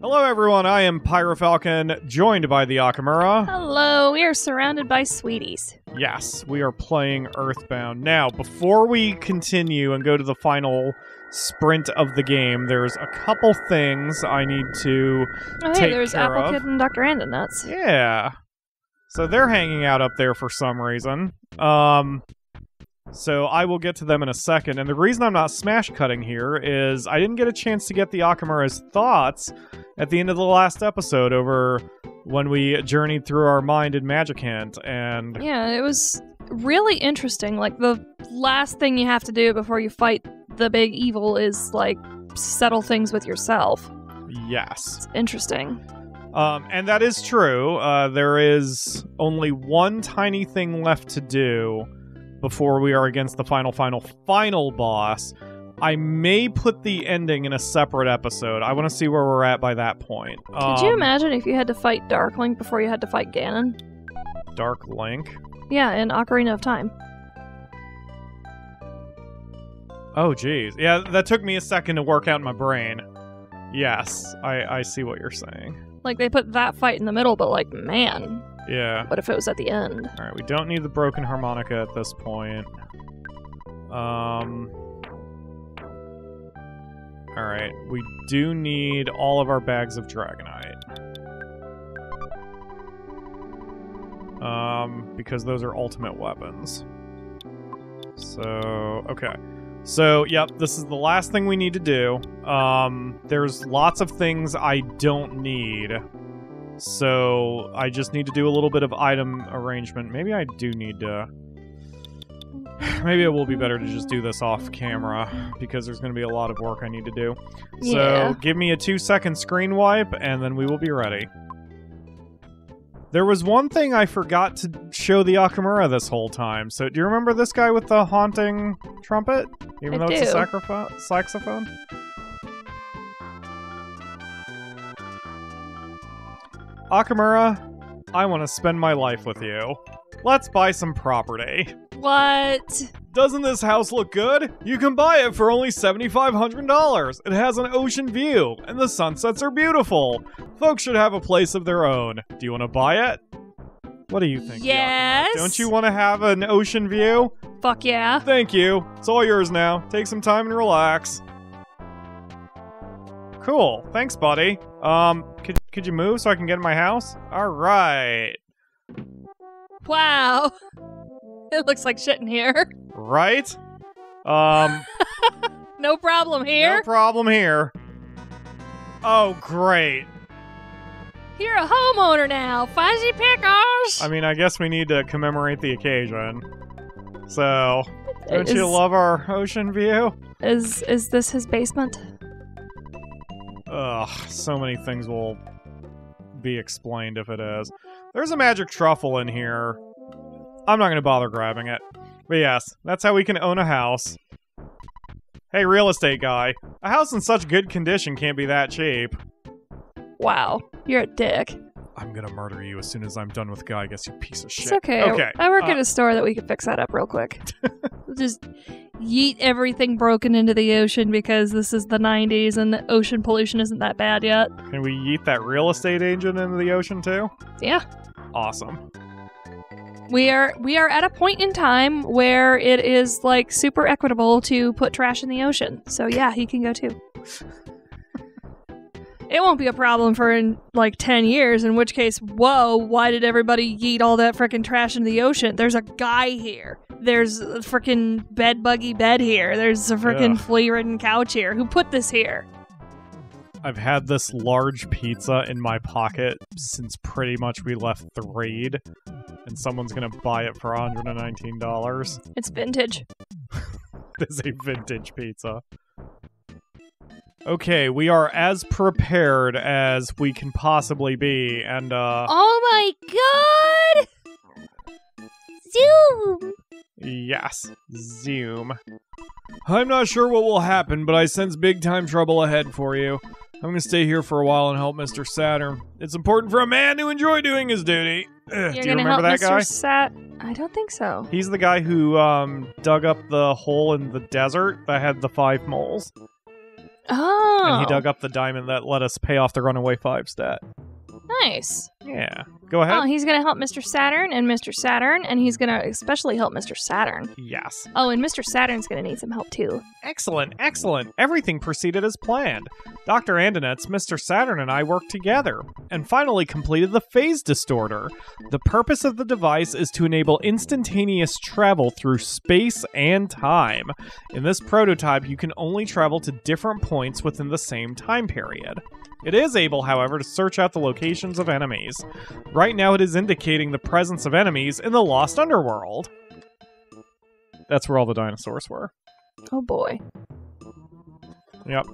Hello everyone, I am PyroFalkon, joined by the Akamura. Hello, we are surrounded by sweeties. Yes, we are playing Earthbound. Now, before we continue and go to the final sprint of the game, there's a couple things I need to take there's care Apple of. Kid and Dr. Nuts. Yeah. So they're hanging out up there for some reason. So I will get to them in a second. And the reason I'm not smash cutting here is I didn't get a chance to get the Akamura's thoughts at the end of the last episode over when we journeyed through our mind in Magic Hand. And yeah, it was really interesting. Like, the last thing you have to do before you fight the big evil is, like, settle things with yourself. yes. It's interesting. And that is true. There is only one tiny thing left to do before we are against the final boss. I may put the ending in a separate episode. I want to see where we're at by that point. Could you imagine if you had to fight Dark Link before you had to fight Ganon? Dark Link? Yeah, in Ocarina of Time. Oh, geez. Yeah, that took me a second to work out in my brain. Yes, I see what you're saying. Like, they put that fight in the middle, but, like, man. Yeah. What if it was at the end? Alright, we don't need the broken harmonica at this point. Alright, we do need all of our bags of Dragonite. Because those are ultimate weapons. So, okay. So, yep, this is the last thing we need to do. There's lots of things I don't need. So, I just need to do a little bit of item arrangement. Maybe I do need to... Maybe it will be better to just do this off camera, because there's going to be a lot of work I need to do. Yeah. So, give me a 2-second screen wipe, and then we will be ready. There was one thing I forgot to show the Akamura this whole time. So, do you remember this guy with the haunting trumpet? Even though it's a saxophone? Akamura, I want to spend my life with you. Let's buy some property. What? Doesn't this house look good? You can buy it for only $7,500. It has an ocean view, and the sunsets are beautiful. Folks should have a place of their own. Do you want to buy it? What do you think? Yes. Don't you want to have an ocean view? Fuck yeah. Thank you. It's all yours now. Take some time and relax. Cool. Thanks, buddy. Could you move so I can get in my house? All right. Wow. It looks like shit in here. Right? No problem here. No problem here. Oh, great. You're a homeowner now. Fuzzy pickles. I mean, I guess we need to commemorate the occasion. So, don't you love our ocean view? Is this his basement? Ugh, so many things will be explained if it is. There's a magic truffle in here. I'm not going to bother grabbing it. But yes, that's how we can own a house. Hey, real estate guy. A house in such good condition can't be that cheap. Wow, you're a dick. I'm gonna murder you as soon as I'm done with Guy, I guess, you piece of shit. It's okay. Okay. I work at a store that we could fix that up real quick. We'll just yeet everything broken into the ocean because this is the 90s and the ocean pollution isn't that bad yet. Can we yeet that real estate agent into the ocean too? Yeah. Awesome. We are at a point in time where it is, like, super equitable to put trash in the ocean. So yeah, he can go too. It won't be a problem for, like, 10 years, in which case, whoa, why did everybody yeet all that frickin' trash into the ocean? There's a guy here. There's a frickin' bed-buggy bed here. There's a frickin' flea-ridden couch here. Who put this here? I've had this large pizza in my pocket since pretty much we left the raid, and someone's gonna buy it for $119. It's vintage. It is a vintage pizza. Okay, we are as prepared as we can possibly be, and Oh my god! Zoom! Yes, zoom. I'm not sure what will happen, but I sense big time trouble ahead for you. I'm gonna stay here for a while and help Mr. Saturn. It's important for a man to enjoy doing his duty. Do you remember that guy? I don't think so. He's the guy who dug up the hole in the desert that had the 5 moles. Oh. And he dug up the diamond that let us pay off the Runaway 5's debt. Nice. Yeah. Go ahead. Oh, he's going to help Mr. Saturn, and he's going to especially help Mr. Saturn. Yes. Oh, and Mr. Saturn's going to need some help, too. Excellent, excellent. Everything proceeded as planned. Dr. Andonet's Mr. Saturn and I worked together, and finally completed the phase distorter. The purpose of the device is to enable instantaneous travel through space and time. In this prototype, you can only travel to different points within the same time period. It is able, however, to search out the locations of enemies. Right now it is indicating the presence of enemies in the Lost Underworld. That's where all the dinosaurs were. Oh boy. Yep.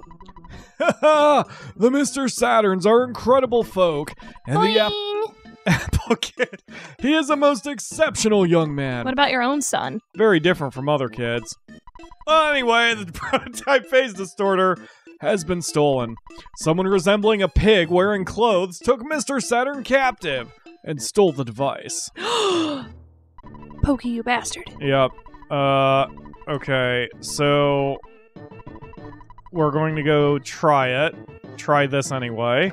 The Mr. Saturns are incredible folk, and Boing! the Apple Kid, he is a most exceptional young man. What about your own son? Very different from other kids. Anyway, the prototype phase distorter has been stolen. Someone resembling a pig wearing clothes took Mr. Saturn captive and stole the device. Pokey, you bastard. Yep. Okay, so we're going to go try it. Try this anyway.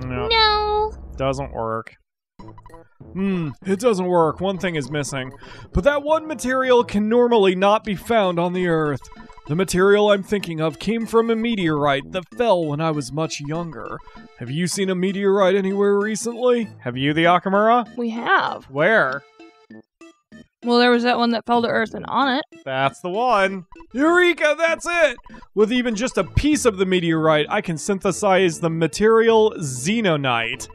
No. Doesn't work. It doesn't work. One thing is missing. But that one material can normally not be found on the Earth. The material I'm thinking of came from a meteorite that fell when I was much younger. Have you seen a meteorite anywhere recently? Have you, the Akamura? We have. Where? Well, there was that one that fell to Earth and on it. That's the one. Eureka, that's it! With even just a piece of the meteorite, I can synthesize the material xenonite.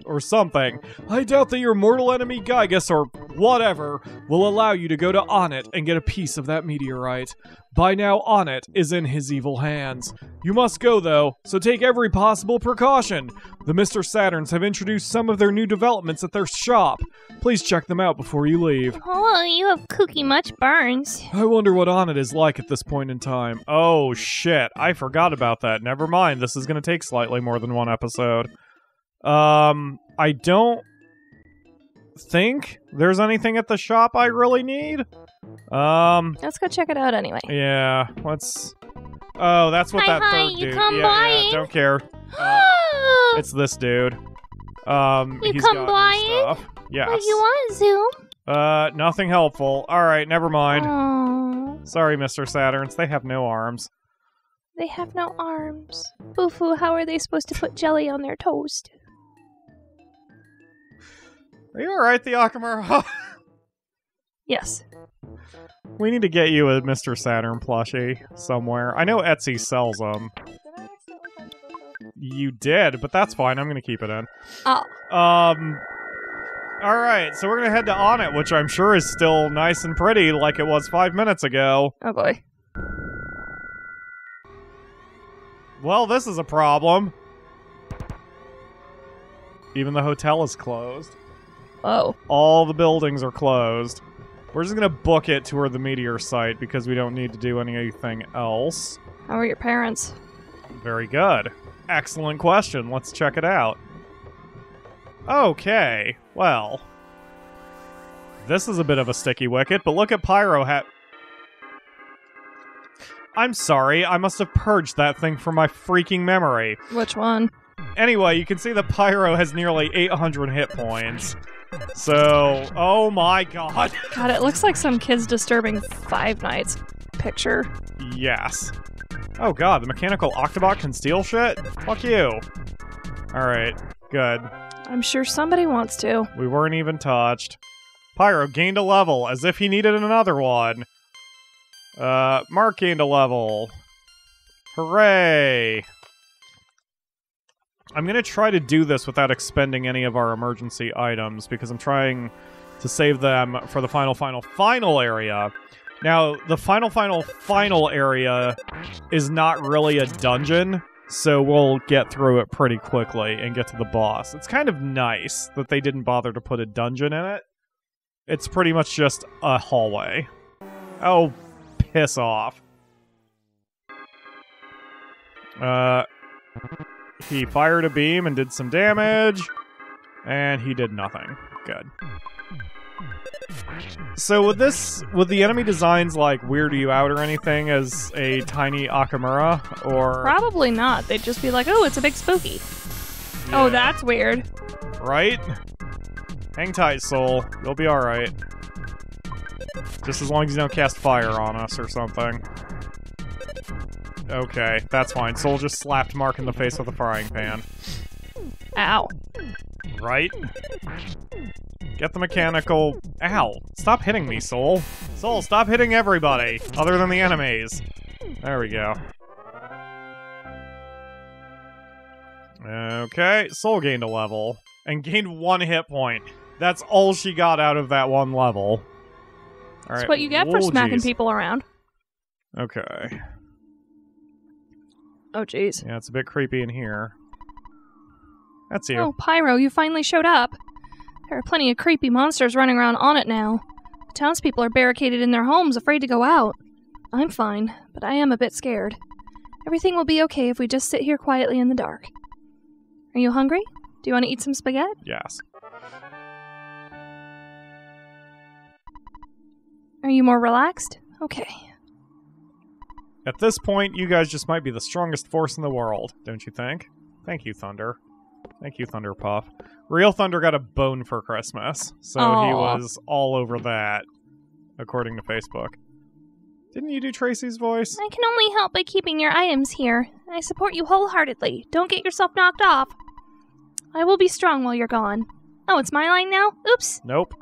Or something. I doubt that your mortal enemy Gygus or whatever will allow you to go to Onnet and get a piece of that meteorite. By now, Onnet is in his evil hands. You must go, though, so take every possible precaution. The Mr. Saturns have introduced some of their new developments at their shop. Please check them out before you leave. Oh, you have kooky much burns. I wonder what Onnet is like at this point in time. Oh, shit. I forgot about that. Never mind. This is going to take slightly more than one episode. I don't think there's anything at the shop I really need. Let's go check it out anyway. Yeah, let's... Oh, that's what that third you dude... come yeah, buying? don't care. It's this dude. You he's come got new buying? stuff. Yes. What you want, Zoom? Nothing helpful. Alright, never mind. Oh, Sorry, Mr. Saturns, they have no arms. they have no arms. Boo-foo, how are they supposed to put jelly on their toast? Are you alright, the Akamura? Yes. We need to get you a Mr. Saturn plushie somewhere. I know Etsy sells them. You did, but that's fine. I'm going to keep it in. Oh. Alright, so we're going to head to Onnet, which I'm sure is still nice and pretty like it was 5 minutes ago. Oh boy. Well, this is a problem. Even the hotel is closed. Oh. All the buildings are closed. We're just going to book it toward the meteor site because we don't need to do anything else. How are your parents? Very good. Excellent question. Let's check it out. Okay, well. This is a bit of a sticky wicket, but look at Pyro I'm sorry, I must have purged that thing from my freaking memory. Which one? Anyway, you can see that Pyro has nearly 800 hit points. So, oh my god. God, it looks like some kid's disturbing Five Nights picture. Yes. Oh god, the mechanical Octobot can steal shit? Fuck you. Alright, good. I'm sure somebody wants to. We weren't even touched. Pyro gained a level, as if he needed another one. Mark gained a level. Hooray! I'm gonna try to do this without expending any of our emergency items, because I'm trying to save them for the final area. Now, the final area is not really a dungeon, so we'll get through it pretty quickly and get to the boss. It's kind of nice that they didn't bother to put a dungeon in it. It's pretty much just a hallway. Oh, piss off. He fired a beam and did some damage, and he did nothing. Good. So would the enemy designs like weird you out or anything as a tiny Akamura, or Probably not. They'd just be like, oh, it's a big spooky. Oh, Yeah. that's weird. Right? Hang tight, Soul. You'll be alright. Just as long as you don't cast fire on us or something. Okay, that's fine. Soul just slapped Mark in the face with a frying pan. Ow. Right? Get the mechanical... Ow! Stop hitting me, Soul! Soul, stop hitting everybody, other than the enemies. There we go. Okay, Soul gained a level. And gained 1 hit point. That's all she got out of that 1 level. Alright. That's what you get for smacking geez. people around. Okay. Oh, jeez. Yeah, it's a bit creepy in here. That's you. Oh, Pyro, you finally showed up. There are plenty of creepy monsters running around on it now. The townspeople are barricaded in their homes, afraid to go out. I'm fine, but I am a bit scared. Everything will be okay if we just sit here quietly in the dark. Are you hungry? Do you want to eat some spaghetti? Yes. Are you more relaxed? Okay. At this point, you guys just might be the strongest force in the world, don't you think? Thank you, Thunder. Thank you, Thunder Puff. Real Thunder got a bone for Christmas, so he was all over that, according to Facebook. Didn't you do Tracy's voice? I can only help by keeping your items here. I support you wholeheartedly. Don't get yourself knocked off. I will be strong while you're gone. Oh, it's my line now? Oops. Nope.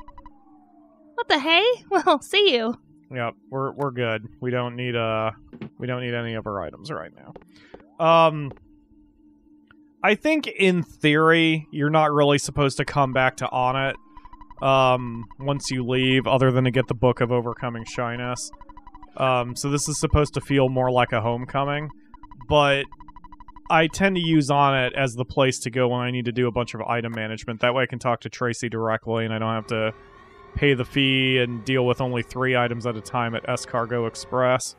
What the hey? Well, see you. Yep, we're good. We don't need any of our items right now. I think in theory you're not really supposed to come back to On It once you leave, other than to get the Book of Overcoming Shyness. So this is supposed to feel more like a homecoming, but I tend to use On It as the place to go when I need to do a bunch of item management. That way I can talk to Tracy directly and I don't have to pay the fee and deal with only 3 items at a time at S-Cargo Express.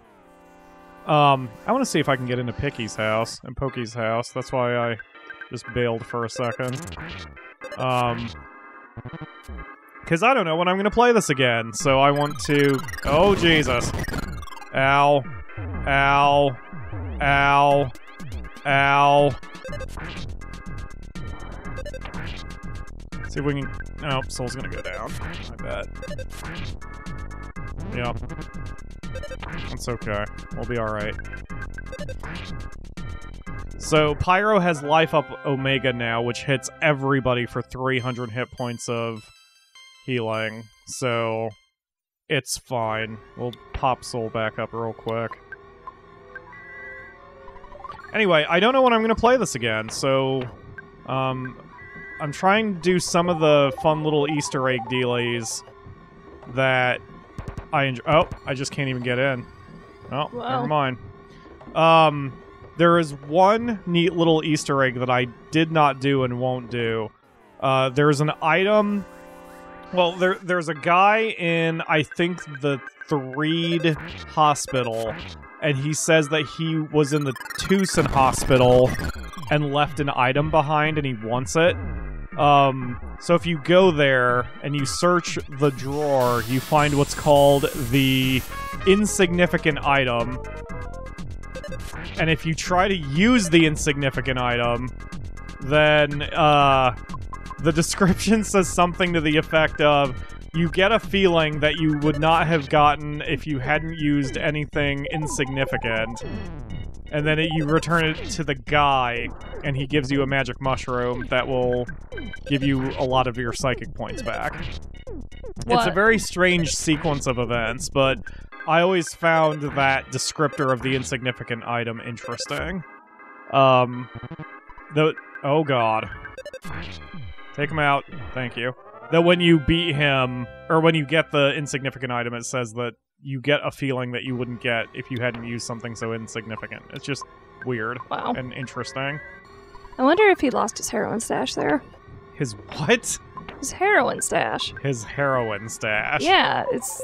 I want to see if I can get into Picky's house and Pokey's house. That's why I just bailed for a second. Because I don't know when I'm going to play this again, so I want to... Oh, Jesus. Ow. Ow. Ow. Ow. See if we can... Oh, Soul's gonna go down. I bet. Yep. That's okay. We'll be alright. So, Pyro has Life Up Omega now, which hits everybody for 300 hit points of healing. So, it's fine. We'll pop Soul back up real quick. Anyway, I don't know when I'm gonna play this again, so... I'm trying to do some of the fun little Easter egg dealies that I enjoy. Oh, I just can't even get in. Oh, Wow. never mind. There is one neat little Easter egg that I did not do and won't do. There's an item... Well, there's a guy in, I think, the Threed Hospital, and he says that he was in the Tucson Hospital and left an item behind and he wants it. So if you go there and you search the drawer, you find what's called the insignificant item. And if you try to use the insignificant item, then the description says something to the effect of, you get a feeling that you would not have gotten if you hadn't used anything insignificant. And then you return it to the guy, and he gives you a magic mushroom that will give you a lot of your psychic points back. What? It's a very strange sequence of events, but I always found that descriptor of the insignificant item interesting. Oh god. Take him out. Thank you. That when you beat him, or when you get the insignificant item, it says that you get a feeling that you wouldn't get if you hadn't used something so insignificant. It's just weird Wow. and interesting. I wonder if he lost his heroin stash there. His what? His heroin stash. His heroin stash. Yeah, it's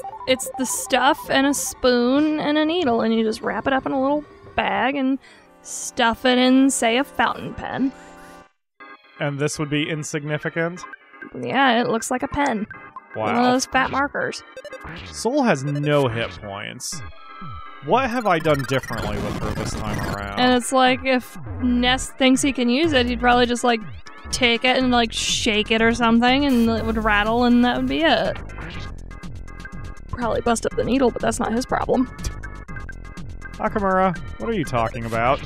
the stuff and a spoon and a needle, and you just wrap it up in a little bag and stuff it in, say, a fountain pen. And this would be insignificant? Yeah, it looks like a pen. One of Wow. those fat markers. Soul has no hit points. What have I done differently with her this time around? And it's like, if Ness thinks he can use it, he'd probably just, like, take it and, like, shake it or something, and it would rattle, and that would be it. Probably bust up the needle, but that's not his problem. Nakamura, what are you talking about?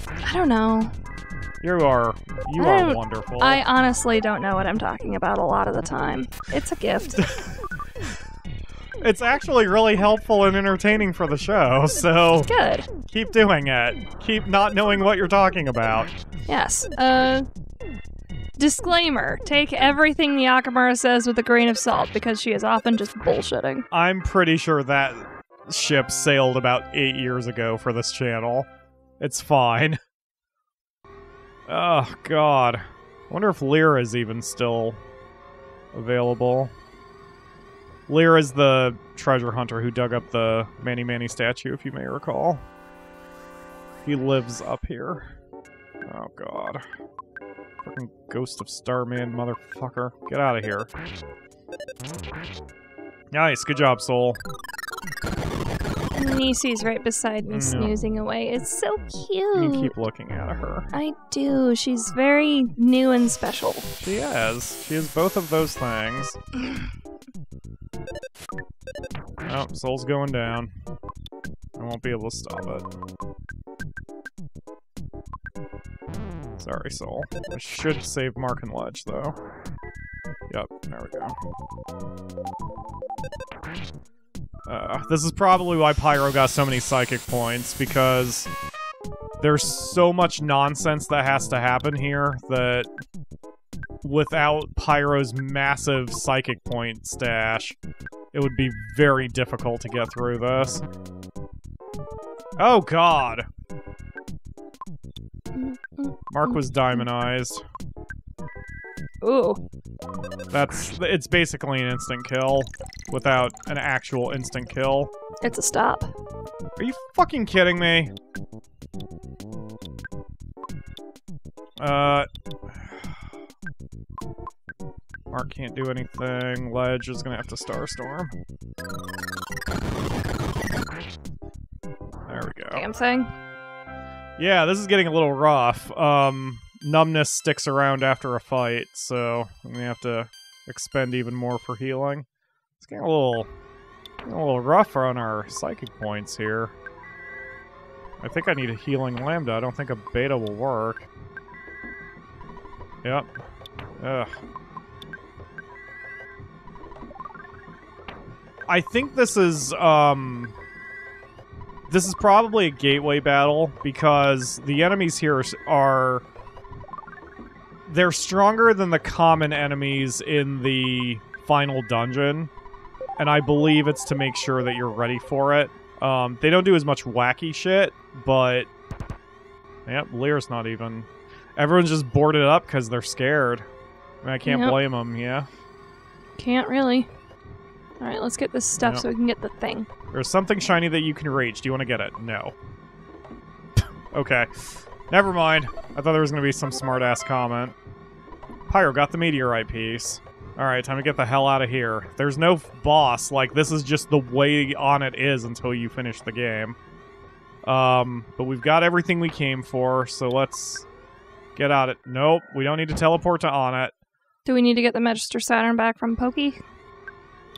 I don't know. You are wonderful. I honestly don't know what I'm talking about a lot of the time. It's a gift. It's actually really helpful and entertaining for the show, so Good. keep doing it. Keep not knowing what you're talking about. Yes. Disclaimer. Take everything the Nakamura says with a grain of salt, because she is often just bullshitting. I'm pretty sure that ship sailed about 8 years ago for this channel. It's fine. Oh, God. I wonder if Lyra's even still available. Lyra's the treasure hunter who dug up the Manny Manny statue, if you may recall. He lives up here. Oh, God. Fucking Ghost of Starman, motherfucker. Get out of here. Nice, good job, Soul. Nisi's right beside me, snoozing away. It's so cute. You keep looking at her. I do. She's very new and special. She is. She is both of those things. Oh, Soul's going down. I won't be able to stop it. Sorry, Soul. I should save Mark and Ledge, though. Yep, there we go. This is probably why Pyro got so many psychic points, because there's so much nonsense that has to happen here that without Pyro's massive psychic point stash, it would be very difficult to get through this. Oh, God! Mark was diamondized. Ooh. It's basically an instant kill without an actual instant kill. It's a stop. Are you fucking kidding me? Mark can't do anything. Ledge is gonna have to Starstorm. There we go. Damn thing. Yeah, this is getting a little rough. Numbness sticks around after a fight, so I'm gonna have to expend even more for healing. It's getting a little rough on our psychic points here. I think I need a healing lambda. I don't think a beta will work. Yep. Ugh. I think this is probably a gateway battle, because the enemies here are... They're stronger than the common enemies in the final dungeon, and I believe it's to make sure that you're ready for it. They don't do as much wacky shit, but... Yep, Lear's not even... Everyone's just boarded up because they're scared. I mean, I can't blame them, yeah? Can't really. Alright, let's get this stuff so we can get the thing. There's something shiny that you can reach. Do you want to get it? No. Okay. Never mind. I thought there was going to be some smart-ass comment. Pyro got the meteorite piece. Alright, time to get the hell out of here. There's no boss. Like, this is just the way on it is until you finish the game. But we've got everything we came for, so let's get out it. Nope, we don't need to teleport to on it. Do we need to get the Magister Saturn back from Pokey?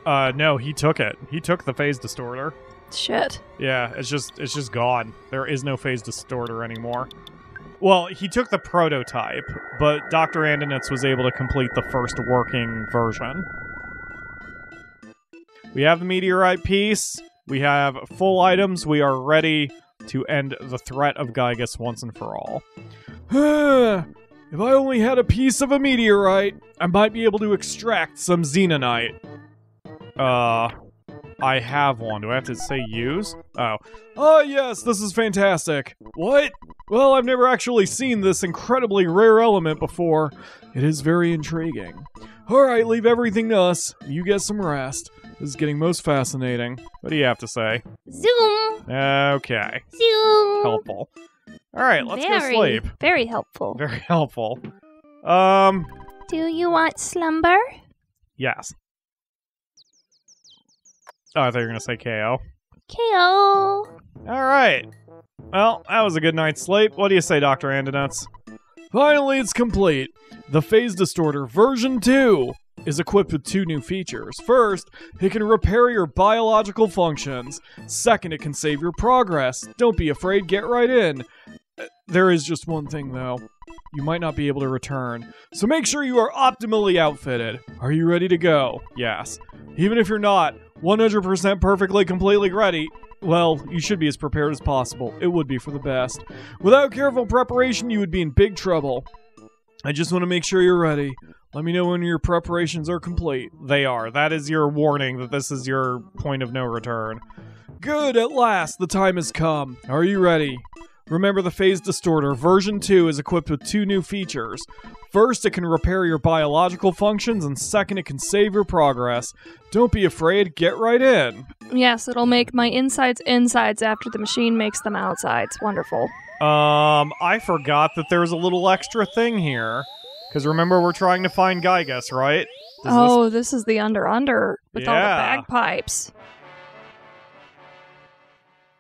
No, he took it. He took the phase distorter. Shit. Yeah, it's just gone. There is no phase distorter anymore. Well, he took the prototype, but Dr. Andonitz was able to complete the first working version. We have the meteorite piece. We have full items. We are ready to end the threat of Gygus once and for all. If I only had a piece of a meteorite, I might be able to extract some xenonite. I have one. Do I have to say use? Oh. Oh, yes, this is fantastic. What? Well, I've never actually seen this incredibly rare element before. It is very intriguing. Alright, leave everything to us. You get some rest. This is getting most fascinating. What do you have to say? Zoom! Okay. Zoom! Helpful. Alright, let's go sleep. Very helpful. Very helpful. Do you want slumber? Yes. Oh, I thought you were going to say KO. KO. All right. Well, that was a good night's sleep. What do you say, Dr. Andonuts? Finally, it's complete. The Phase Distorter version 2 is equipped with 2 new features. First, it can repair your biological functions. Second, it can save your progress. Don't be afraid, get right in. There is just one thing, though. You might not be able to return, so make sure you are optimally outfitted. Are you ready to go? Yes. Even if you're not 100% perfectly, completely ready, well, you should be as prepared as possible. It would be for the best. Without careful preparation, you would be in big trouble. I just want to make sure you're ready. Let me know when your preparations are complete. They are. That is your warning that this is your point of no return. Good, at last, the time has come. Are you ready? Remember, the Phase Distorter version 2 is equipped with 2 new features. First, it can repair your biological functions, and second, it can save your progress. Don't be afraid, get right in. Yes, it'll make my insides after the machine makes them outsides. Wonderful. I forgot that there was a little extra thing here. Because remember, we're trying to find Gygus, right? This is the under with all the bagpipes.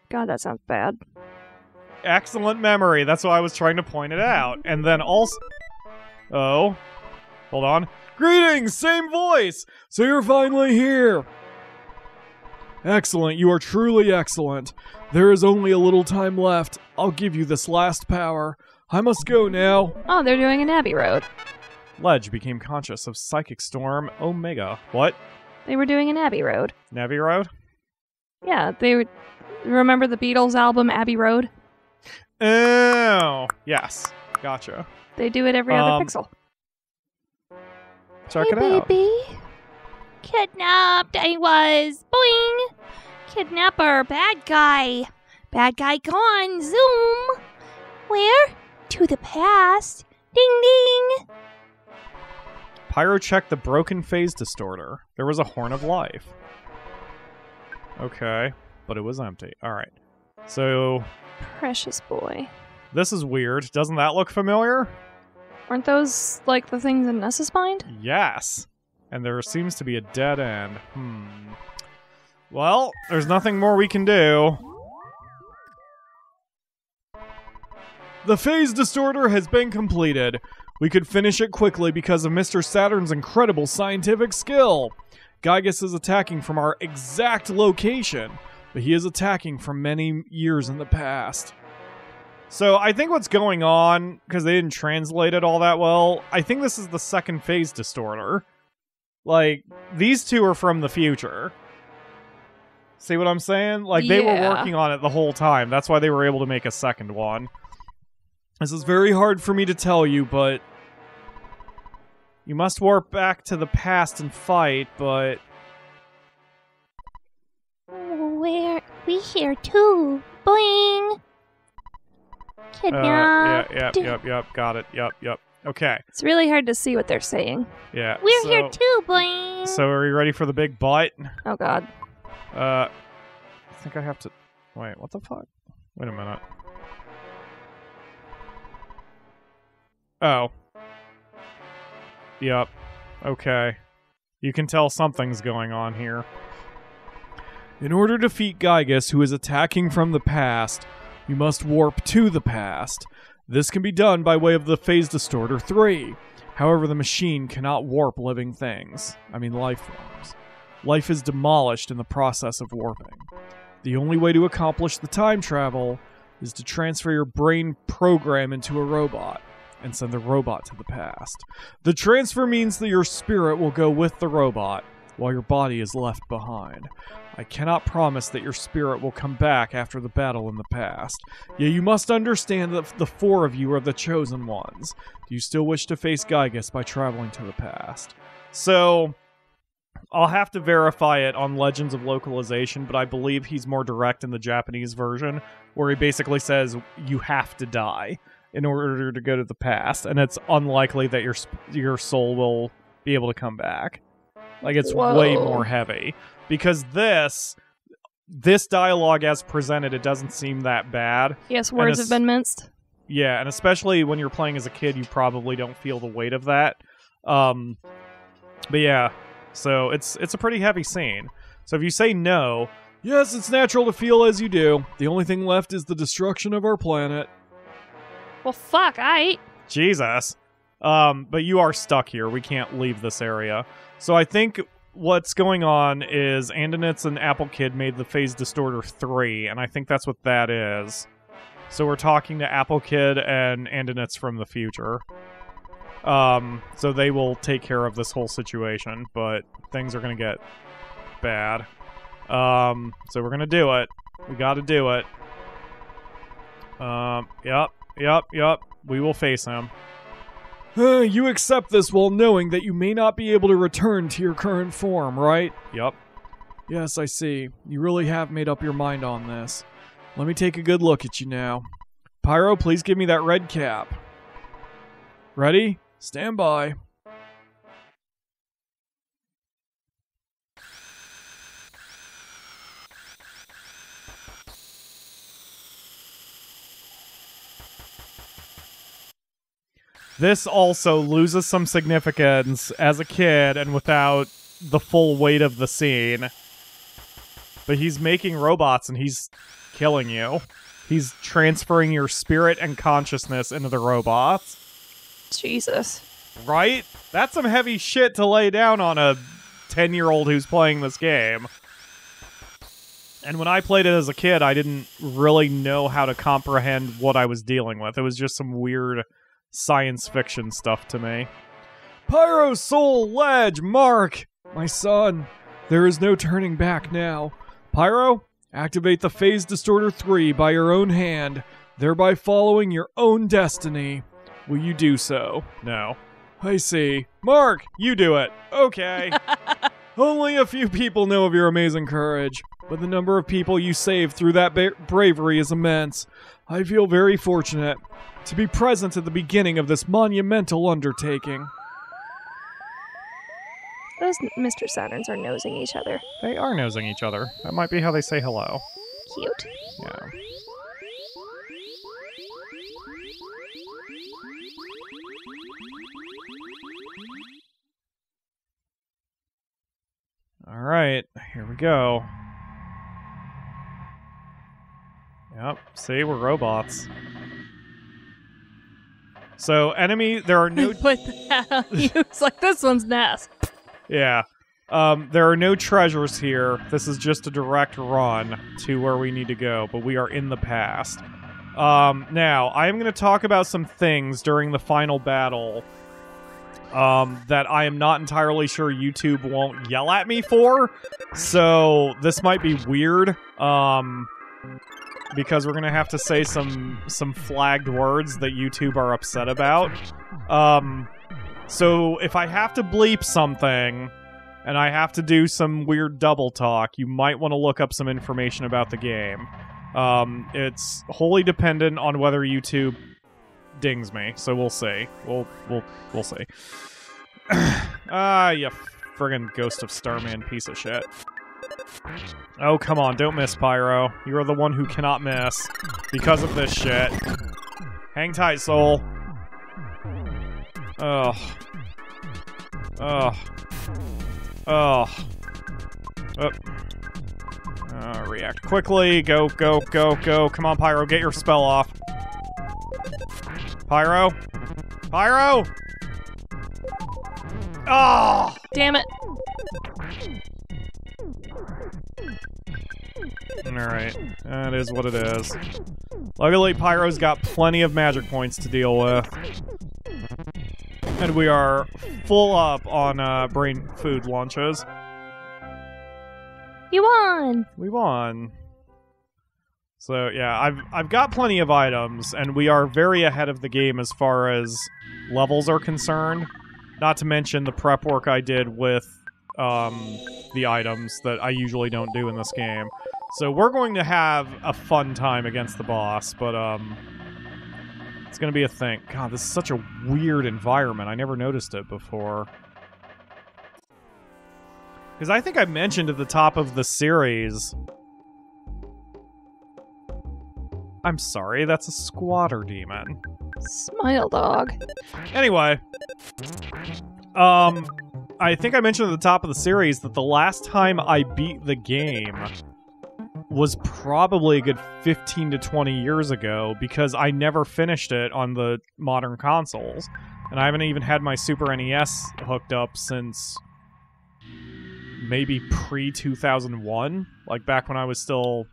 God, that sounds bad. Excellent memory. That's why I was trying to point it out. And then also... Oh. Hold on. Greetings! Same voice! So you're finally here! Excellent. You are truly excellent. There is only a little time left. I'll give you this last power. I must go now. Oh, they're doing an Abbey Road. Ledge became conscious of Psychic Storm Omega. What? They were doing an Abbey Road. Abbey Road? Yeah, they would... Remember the Beatles album, Abbey Road? Oh, yes. Gotcha. They do it every other pixel. Check it out. Baby. Kidnapped, I was. Boing. Kidnapper, bad guy. Bad guy gone. Zoom. Where? To the past. Ding ding. Pyro checked the broken Phase Distorter. There was a Horn of Life. Okay, but it was empty. Alright. So... Precious boy. This is weird. Doesn't that look familiar? Aren't those, like, the things in Nessa's mind? Yes. And there seems to be a dead end. Well, there's nothing more we can do. The Phase Distorter has been completed. We could finish it quickly because of Mr. Saturn's incredible scientific skill. Gygus is attacking from our exact location, but he is attacking from many years in the past. So I think what's going on, because they didn't translate it all that well, I think this is the second Phase Distorter. Like, these two are from the future. See what I'm saying? Like, they were working on it the whole time. That's why they were able to make a second one. This is very hard for me to tell you, but... You must warp back to the past and fight, but... We're here too. Boing! Kidnapped. Yep, got it. Yep. Okay. It's really hard to see what they're saying. Yeah. We're here too, boing! So are you ready for the big butt? Oh god. I think I have to... Wait, what the fuck? Wait a minute. Oh. Yep. Okay. You can tell something's going on here. In order to defeat Gygus, who is attacking from the past, you must warp to the past. This can be done by way of the Phase Distorter 3. However, the machine cannot warp living things. I mean, life forms. Life is demolished in the process of warping. The only way to accomplish the time travel is to transfer your brain program into a robot and send the robot to the past. The transfer means that your spirit will go with the robot, while your body is left behind. I cannot promise that your spirit will come back after the battle in the past. Yet you must understand that the 4 of you are the chosen ones. Do you still wish to face Gygus by traveling to the past? So, I'll have to verify it on Legends of Localization, but I believe he's more direct in the Japanese version, where he basically says, you have to die in order to go to the past, and it's unlikely that your soul will be able to come back. Like, it's way more heavy. Because this dialogue as presented, it doesn't seem that bad. Yes, words have been minced. Yeah, and especially when you're playing as a kid, you probably don't feel the weight of that. But yeah, so it's a pretty heavy scene. So if you say no, yes, it's natural to feel as you do. The only thing left is the destruction of our planet. Well, fuck, Jesus. But you are stuck here. We can't leave this area. So I think what's going on is Andinitz and Apple Kid made the Phase Distorter 3, and I think that's what that is. So we're talking to Apple Kid and Andinitz from the future. So they will take care of this whole situation, but things are gonna get bad. So we're gonna do it. We gotta do it. Yep. We will face him. You accept this while knowing that you may not be able to return to your current form, right? Yep. Yes, I see. You really have made up your mind on this. Let me take a good look at you now. Pyro, please give me that red cap. Ready? Stand by. This also loses some significance as a kid and without the full weight of the scene. But he's making robots and he's killing you. He's transferring your spirit and consciousness into the robots. Jesus. Right? That's some heavy shit to lay down on a 10-year-old who's playing this game. And when I played it as a kid, I didn't really know how to comprehend what I was dealing with. It was just some weird science fiction stuff to me. Pyro, Soul, Ledge, Mark! My son, there is no turning back now. Pyro, activate the Phase Distorter 3 by your own hand, thereby following your own destiny. Will you do so? No. I see. Mark, you do it. Okay. Only a few people know of your amazing courage, but the number of people you saved through that bravery is immense. I feel very fortunate to be present at the beginning of this monumental undertaking. Those Mr. Saturns are nosing each other. They are nosing each other. That might be how they say hello. Cute. Yeah. Alright, here we go. Yep, see, we're robots. So, there are no... Put that on you. It's like, this one's Ness. Yeah. There are no treasures here. This is just a direct run to where we need to go, but we are in the past. Now, I am going to talk about some things during the final battle that I am not entirely sure YouTube won't yell at me for. So, this might be weird. Because we're gonna have to say some flagged words that YouTube are upset about. So if I have to bleep something, and I have to do some weird double talk, you might want to look up some information about the game. It's wholly dependent on whether YouTube dings me, so we'll see. We'll see. You friggin' Ghost of Starman piece of shit. Oh, come on, don't miss, Pyro. You are the one who cannot miss because of this shit. Hang tight, Soul. Ugh. Ugh. Ugh. React quickly. Go, go, go, go. Come on, Pyro, get your spell off. Pyro? Pyro! Oh! Damn it. Alright, that is what it is. Luckily, Pyro's got plenty of magic points to deal with. And we are full up on brain food launches. You won! We won. So, yeah, I've got plenty of items, and we are very ahead of the game as far as levels are concerned. Not to mention the prep work I did with the items that I usually don't do in this game. So we're going to have a fun time against the boss, but it's going to be a thing. God, this is such a weird environment. I never noticed it before. Because I think I mentioned at the top of the series... I'm sorry, that's a squatter demon. Smile dog. Anyway, I think I mentioned at the top of the series that the last time I beat the game was probably a good 15 to 20 years ago, because I never finished it on the modern consoles. And I haven't even had my Super NES hooked up since maybe pre-2001, like back when I was still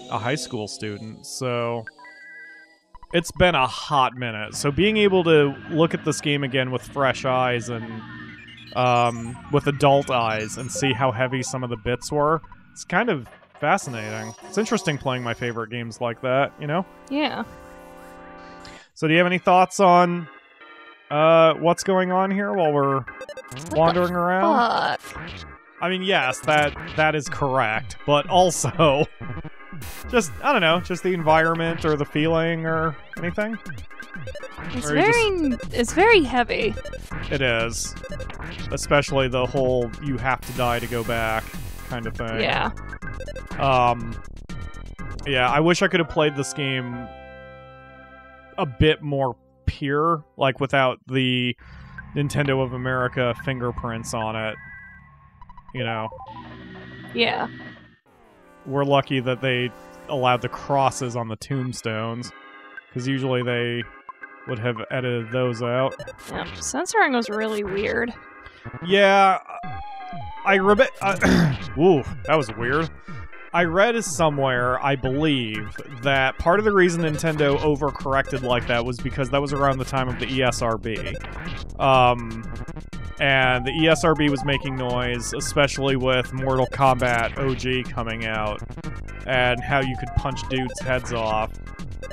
a high school student. So it's been a hot minute. So being able to look at this game again with fresh eyes and with adult eyes and see how heavy some of the bits were, it's kind of fascinating. It's interesting playing my favorite games like that, you know? Yeah. So do you have any thoughts on what's going on here while we're wandering around? Fuck. I mean, yes, that is correct, but also just, I don't know, just the environment or the feeling or anything? It's very heavy. It is. Especially the whole you have to die to go back kind of thing. Yeah. Yeah, I wish I could have played this game a bit more pure, like without the Nintendo of America fingerprints on it. You know? Yeah. We're lucky that they allowed the crosses on the tombstones, because usually they would have edited those out. Yeah, censoring was really weird. Yeah, ooh, that was weird. I read somewhere, I believe, that part of the reason Nintendo overcorrected like that was because that was around the time of the ESRB. And the ESRB was making noise, especially with Mortal Kombat OG coming out, and how you could punch dudes' heads off.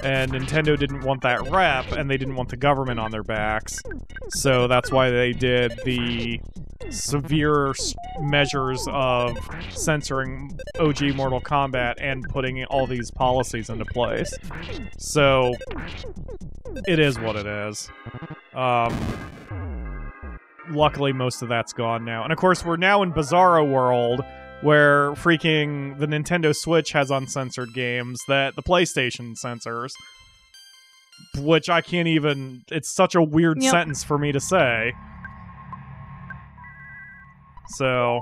And Nintendo didn't want that rep, and they didn't want the government on their backs. So that's why they did the severe measures of censoring OG Mortal Kombat and putting all these policies into place. So it is what it is. Luckily, most of that's gone now. And of course, we're now in Bizarro World, where freaking the Nintendo Switch has uncensored games that the PlayStation censors. Which I can't even... It's such a weird sentence for me to say. So...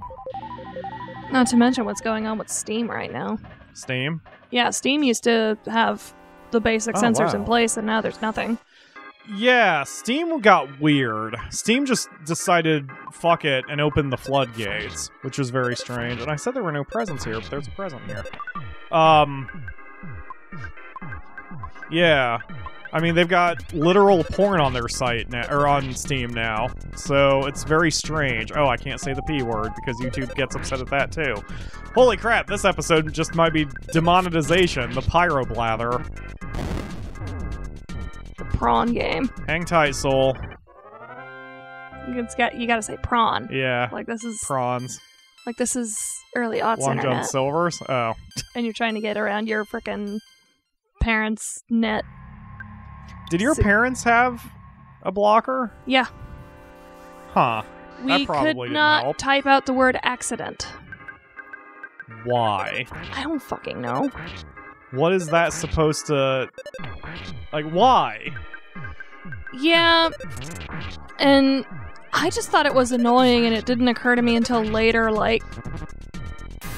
Not to mention what's going on with Steam right now. Steam? Yeah, Steam used to have the basic censors in place, and now there's nothing. Yeah, Steam got weird. Steam just decided, fuck it, and opened the floodgates, which was very strange. And I said there were no presents here, but there's a present here. Yeah. I mean, they've got literal porn on their site now, or on Steam now, so it's very strange. Oh, I can't say the P word because YouTube gets upset at that too. Holy crap, this episode just might be demonetization, the pyro blather. The prawn game. Hang tight, soul. You gotta say prawn. Yeah. Like this is prawns. Like this is early aughts Long internet. John Silver's? Oh. And you're trying to get around your frickin' parents' net. Did your parents have a blocker? Yeah. Huh. We could not type out the word accident. Why? I don't fucking know. What is that supposed to... Like, why? Yeah. And I just thought it was annoying, and it didn't occur to me until later, like,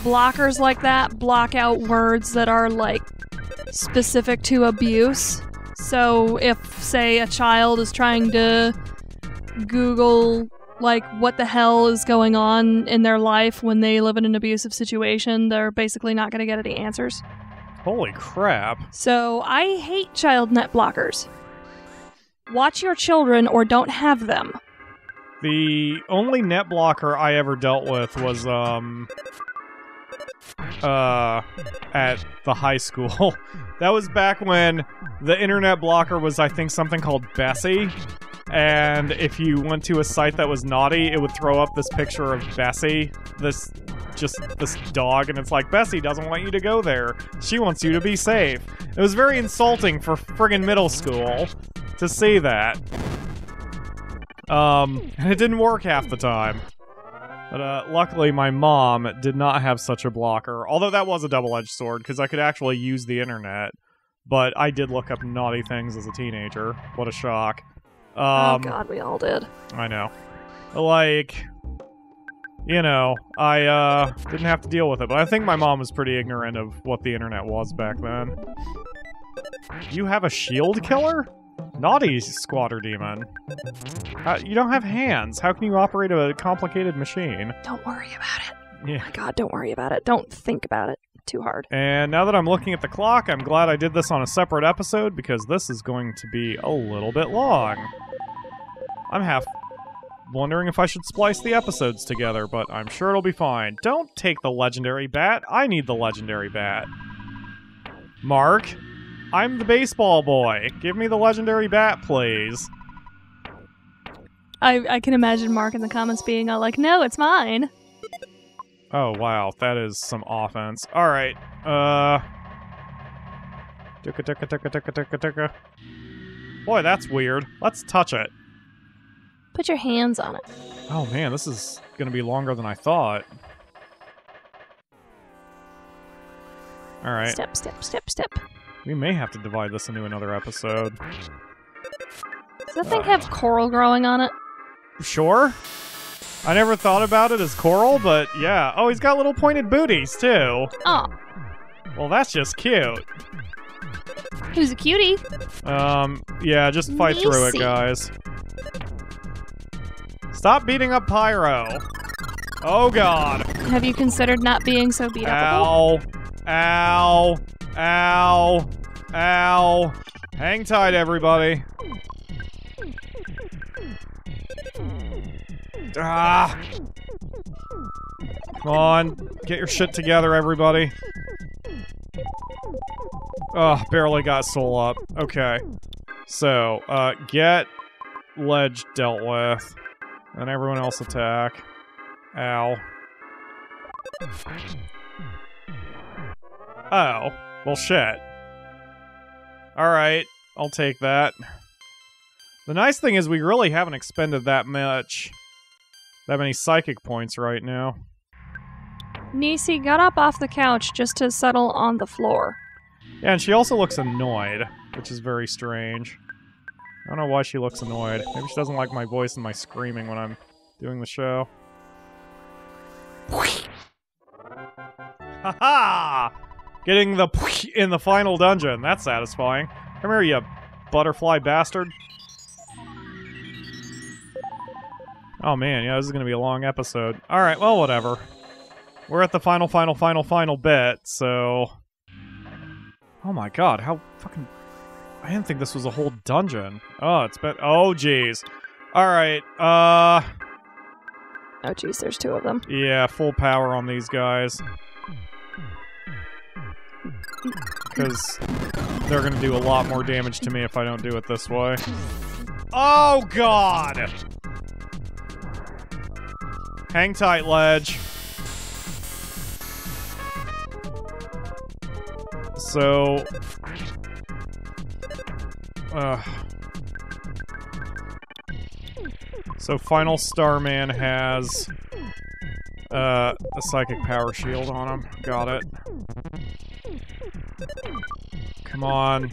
blockers like that block out words that are, like, specific to abuse. So if, say, a child is trying to Google, like, what the hell is going on in their life when they live in an abusive situation, they're basically not going to get any answers. Holy crap. So I hate child net blockers. Watch your children or don't have them. The only net blocker I ever dealt with was, at the high school. That was back when the internet blocker was, I think, something called Bessie. And if you went to a site that was naughty, it would throw up this picture of Bessie, this dog, and it's like, Bessie doesn't want you to go there. She wants you to be safe. It was very insulting for friggin' middle school to say that. And it didn't work half the time. But luckily my mom did not have such a blocker, although that was a double-edged sword, because I could actually use the internet. But I did look up naughty things as a teenager. What a shock. Oh god, we all did. I know. Like, you know, I didn't have to deal with it. But I think my mom was pretty ignorant of what the internet was back then. You have a shield killer? Naughty squatter demon. You don't have hands. How can you operate a complicated machine? Don't worry about it. Yeah. Oh my god, don't worry about it. Don't think about it too hard. And now that I'm looking at the clock, I'm glad I did this on a separate episode because this is going to be a little bit long. I'm half wondering if I should splice the episodes together, but I'm sure it'll be fine. Don't take the legendary bat. I need the legendary bat. Mark, I'm the baseball boy. Give me the legendary bat, please. I can imagine Mark in the comments being all like, no, it's mine. Oh, wow. That is some offense. Alright. Ticka. Boy, that's weird. Let's touch it. Put your hands on it. Oh, man. This is gonna be longer than I thought. Alright. Step, step, step, step. We may have to divide this into another episode. Does that thing have coral growing on it? Sure. I never thought about it as coral, but yeah. Oh, he's got little pointed booties, too. Oh. Well, that's just cute. Who's a cutie? Yeah, just fight through it, Macy. guys. Stop beating up Pyro. Oh, God. Have you considered not being so beat upable? Ow. Ow. Ow. Ow. Hang tight, everybody. Ah! Come on. Get your shit together, everybody. Oh, barely got soul up. Okay. So, get ledge dealt with. And everyone else attack. Ow. Oh. Well, shit. Alright. I'll take that. The nice thing is we really haven't expended that many psychic points right now. Nisi got up off the couch just to settle on the floor. Yeah, and she also looks annoyed, which is very strange. I don't know why she looks annoyed. Maybe she doesn't like my voice and my screaming when I'm doing the show. Haha! Getting the in the final dungeon. That's satisfying. Come here, you butterfly bastard. Oh man, yeah, this is gonna be a long episode. Alright, well, whatever. We're at the final bit, so... Oh my god, how fucking... I didn't think this was a whole dungeon. Oh, it's been... Oh, jeez. Alright, Oh jeez, there's two of them. yeah, full power on these guys. Because they're gonna do a lot more damage to me if I don't do it this way. Oh god! Hang tight, ledge. So... So Final Starman has a psychic power shield on him. Got it. Come on.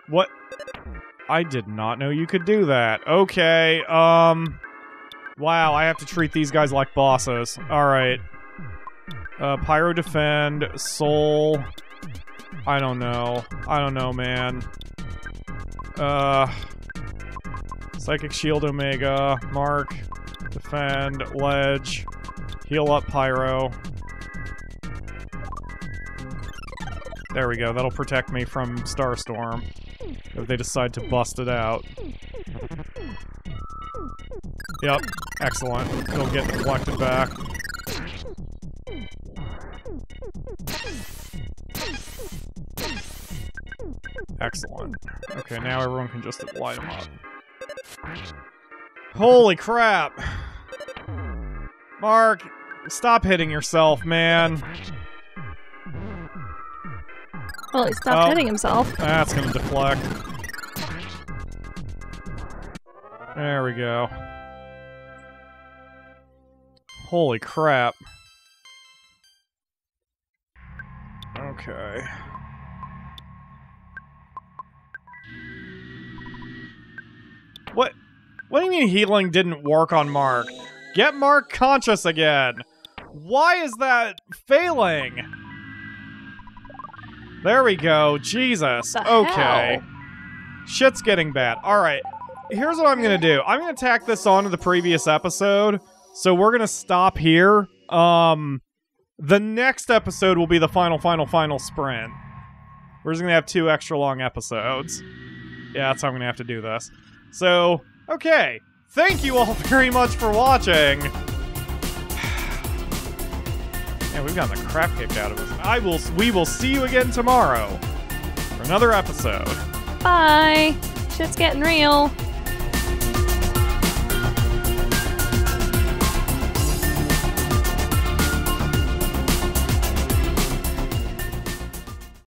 What? I did not know you could do that. Okay, wow, I have to treat these guys like bosses. Alright. Pyro defend, soul... I don't know. I don't know, man. Psychic shield omega, mark, defend, ledge, heal up pyro. There we go, that'll protect me from Starstorm if they decide to bust it out. Yep, excellent. It'll get deflected back. Excellent. Okay, now everyone can just light them up. Holy crap! Mark, stop hitting yourself, man. Well, he stopped hitting himself. That's gonna deflect. There we go. Holy crap. Okay. What do you mean healing didn't work on Mark? Get Mark conscious again. Why is that failing? There we go. Jesus. Okay. Shit's getting bad. All right. Here's what I'm going to do. I'm going to tack this on to the previous episode. So we're going to stop here. The next episode will be the final sprint. We're just going to have 2 extra long episodes. Yeah, that's how I'm going to have to do this. So, okay. Thank you all very much for watching. Man, we've gotten the crap kicked out of us. We will see you again tomorrow for another episode. Bye. Shit's getting real.